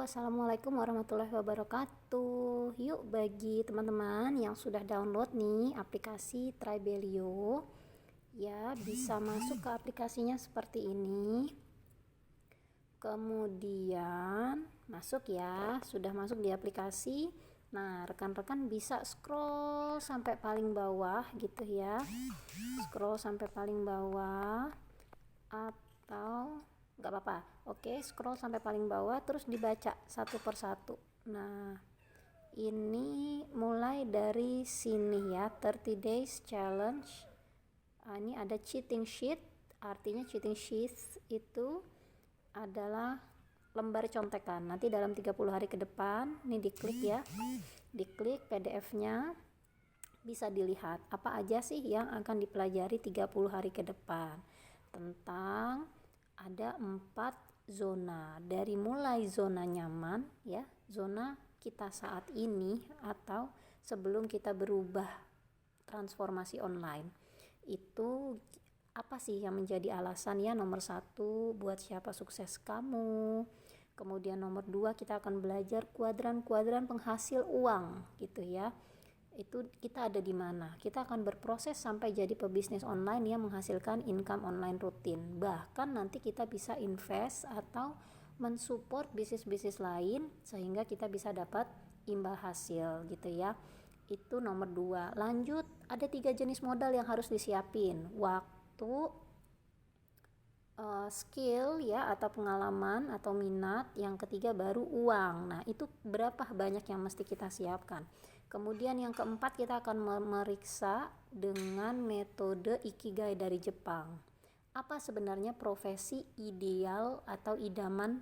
Assalamualaikum warahmatullahi wabarakatuh. Yuk, bagi teman-teman yang sudah download nih aplikasi Tribelio, ya bisa masuk ke aplikasinya seperti ini. Kemudian masuk ya, sudah masuk di aplikasi. Nah, rekan-rekan bisa scroll sampai paling bawah gitu ya. Scroll sampai paling bawah atau nggak apa-apa. Oke, scroll sampai paling bawah terus dibaca satu persatu. Nah, ini mulai dari sini ya, 30 days challenge. Ini ada cheating sheet. Artinya cheating sheet itu adalah lembar contekan. Nanti dalam 30 hari ke depan, ini diklik ya. Diklik PDF-nya, bisa dilihat apa aja sih yang akan dipelajari 30 hari ke depan. Tentang ada 4 zona, dari mulai zona nyaman ya, zona kita saat ini atau sebelum kita berubah transformasi online. Itu apa sih yang menjadi alasan ya? Nomor 1, buat siapa sukses kamu. Kemudian nomor 2, kita akan belajar kuadran-kuadran penghasil uang gitu ya. Itu kita ada di mana, kita akan berproses sampai jadi pebisnis online yang menghasilkan income online rutin. Bahkan nanti kita bisa invest atau mensupport bisnis-bisnis lain sehingga kita bisa dapat imbal hasil gitu ya. Itu nomor 2. Lanjut, ada 3 jenis modal yang harus disiapin. Waktu, skill ya atau pengalaman atau minat. Yang ketiga baru uang. Nah, itu berapa banyak yang mesti kita siapkan. Kemudian yang keempat, kita akan memeriksa dengan metode Ikigai dari Jepang. Apa sebenarnya profesi ideal atau idaman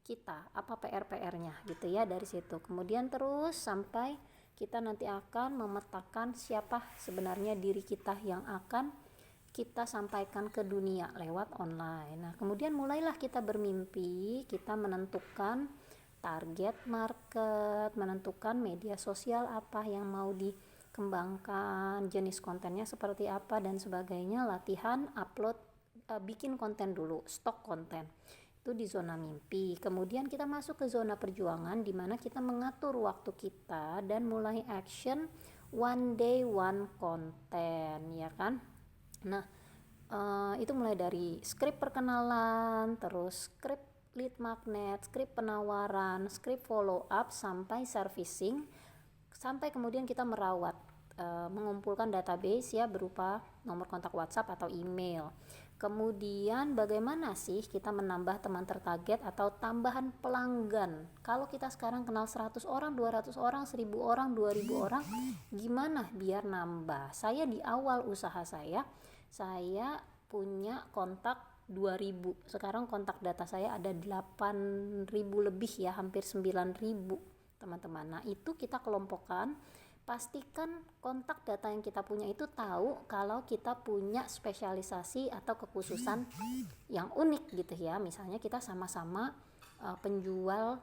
kita? Apa PR-PR-nya gitu ya dari situ. Kemudian terus sampai kita nanti akan memetakan siapa sebenarnya diri kita yang akan kita sampaikan ke dunia lewat online. Nah, kemudian mulailah kita bermimpi, kita menentukan target market, menentukan media sosial apa yang mau dikembangkan, jenis kontennya seperti apa dan sebagainya. Latihan upload, bikin konten dulu, stok konten. Itu di zona mimpi. Kemudian kita masuk ke zona perjuangan di mana kita mengatur waktu kita dan mulai action one day one content ya kan. Nah, itu mulai dari skrip perkenalan, terus skrip lead magnet, skrip penawaran, skrip follow up sampai servicing, sampai kemudian kita merawat, mengumpulkan database ya berupa nomor kontak WhatsApp atau email. Kemudian bagaimana sih kita menambah teman tertarget atau tambahan pelanggan? Kalau kita sekarang kenal 100 orang, 200 orang, 1000 orang, 2000 orang, gimana biar nambah? Saya di awal usaha saya punya kontak 2000, sekarang kontak data saya ada 8000 lebih ya, hampir 9000 teman-teman. Nah, itu kita kelompokkan, pastikan kontak data yang kita punya itu tahu kalau kita punya spesialisasi atau kekhususan yang unik gitu ya. Misalnya kita sama-sama penjual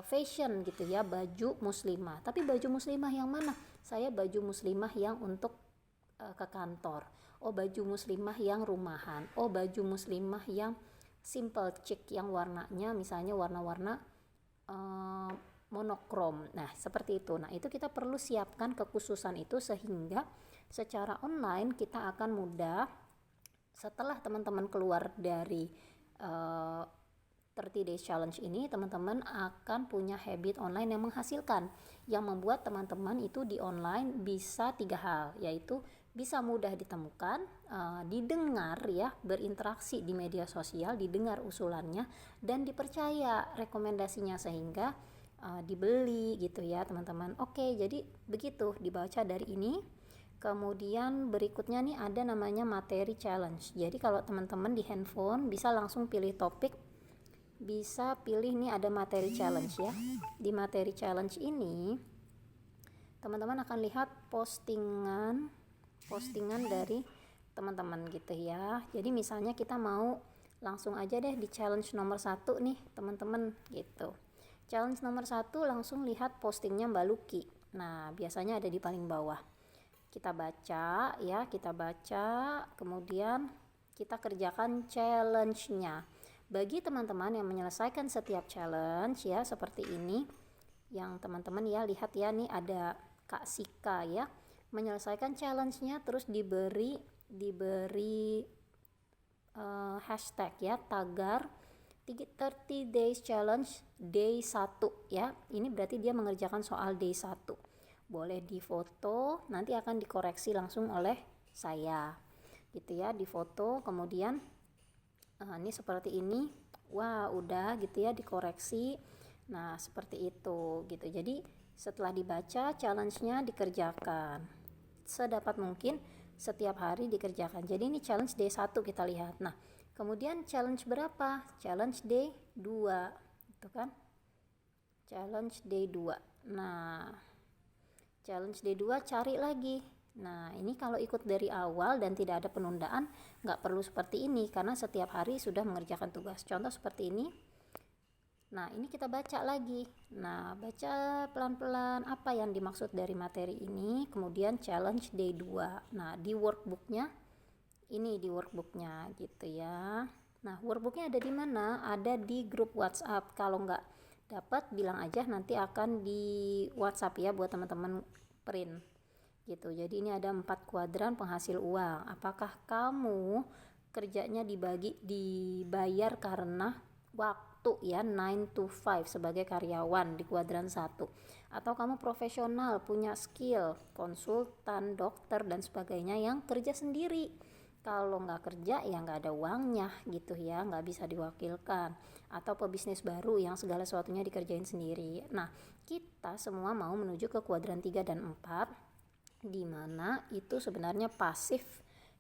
fashion gitu ya, baju muslimah. Tapi baju muslimah yang mana? Saya baju muslimah yang untuk ke kantor. Oh, baju muslimah yang rumahan. Oh, baju muslimah yang simple chic yang warnanya misalnya warna-warna monokrom. Nah, seperti itu. Nah, itu kita perlu siapkan kekhususan itu sehingga secara online kita akan mudah. Setelah teman-teman keluar dari 30 days challenge ini, teman-teman akan punya habit online yang menghasilkan, yang membuat teman-teman itu di online bisa 3 hal, yaitu bisa mudah ditemukan, didengar ya, berinteraksi di media sosial, didengar usulannya dan dipercaya rekomendasinya sehingga dibeli gitu ya teman-teman. Oke, jadi begitu dibaca dari ini. Kemudian berikutnya nih ada namanya materi challenge. Jadi kalau teman-teman di handphone bisa langsung pilih topik, bisa pilih nih ada materi challenge ya. Di materi challenge ini teman-teman akan lihat postingan dari teman-teman gitu ya. Jadi misalnya kita mau langsung aja deh di challenge nomor 1 nih teman-teman gitu. Challenge nomor 1 langsung lihat postingnya Mbak Luki. Nah, biasanya ada di paling bawah. Kita baca ya, kemudian kita kerjakan challenge-nya. bagi teman-teman yang menyelesaikan setiap challenge ya seperti ini, yang teman-teman ya lihat ya, nih ada Kak Sika ya menyelesaikan challenge-nya, terus diberi hashtag ya, tagar 30 days challenge day 1 ya. Ini berarti dia mengerjakan soal day 1. Boleh difoto, nanti akan dikoreksi langsung oleh saya gitu ya, difoto kemudian ini seperti ini, wah udah gitu ya, dikoreksi. Nah seperti itu gitu. Jadi setelah dibaca, challenge-nya dikerjakan sedapat mungkin setiap hari dikerjakan. Jadi ini challenge day 1 kita lihat. Nah kemudian challenge berapa? Challenge day 2 itu kan, challenge day 2. Nah challenge day 2 cari lagi. Nah ini kalau ikut dari awal dan tidak ada penundaan, nggak perlu seperti ini karena setiap hari sudah mengerjakan tugas. Contoh seperti ini. Nah ini kita baca lagi. Nah baca pelan-pelan apa yang dimaksud dari materi ini. Kemudian challenge day 2. Nah di workbooknya, ini di workbooknya gitu ya. Nah workbooknya ada di mana? Ada di grup WhatsApp. Kalau nggak dapat bilang aja, nanti akan di WhatsApp ya buat teman-teman print gitu. Jadi ini ada 4 kuadran penghasil uang. Apakah kamu kerjanya dibayar karena waktu ya, 9 to 5 sebagai karyawan di kuadran 1, atau kamu profesional punya skill konsultan, dokter dan sebagainya yang kerja sendiri. Kalau nggak kerja ya nggak ada uangnya gitu ya, nggak bisa diwakilkan. Atau pebisnis baru yang segala sesuatunya dikerjain sendiri. Nah kita semua mau menuju ke kuadran 3 dan 4, di mana itu sebenarnya pasif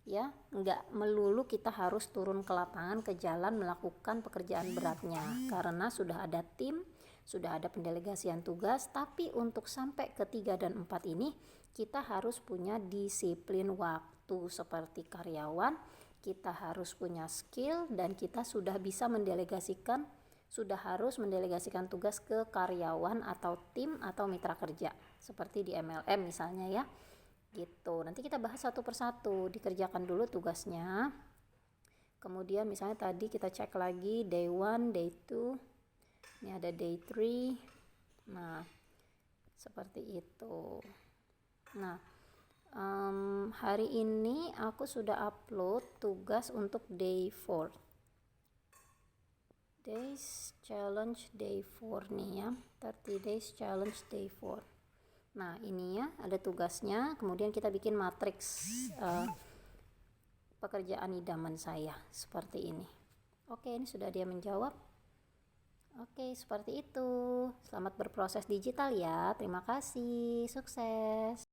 ya, nggak melulu kita harus turun ke lapangan, ke jalan melakukan pekerjaan beratnya karena sudah ada tim, sudah ada pendelegasian tugas. Tapi untuk sampai ke 3 dan 4 ini kita harus punya disiplin waktu seperti karyawan, kita harus punya skill, dan kita sudah bisa mendelegasikan, sudah harus mendelegasikan tugas ke karyawan atau tim atau mitra kerja seperti di MLM misalnya ya gitu. Nanti kita bahas satu persatu, dikerjakan dulu tugasnya. Kemudian misalnya tadi kita cek lagi day 1, day 2, ini ada day 3. Nah seperti itu. Nah hari ini aku sudah upload tugas untuk day 4, days challenge day 4 nih ya, 30 days challenge day 4. Nah ini ya ada tugasnya, kemudian kita bikin matriks pekerjaan idaman saya seperti ini. Oke, ini sudah dia menjawab. Oke, seperti itu. Selamat berproses digital ya. Terima kasih. Sukses.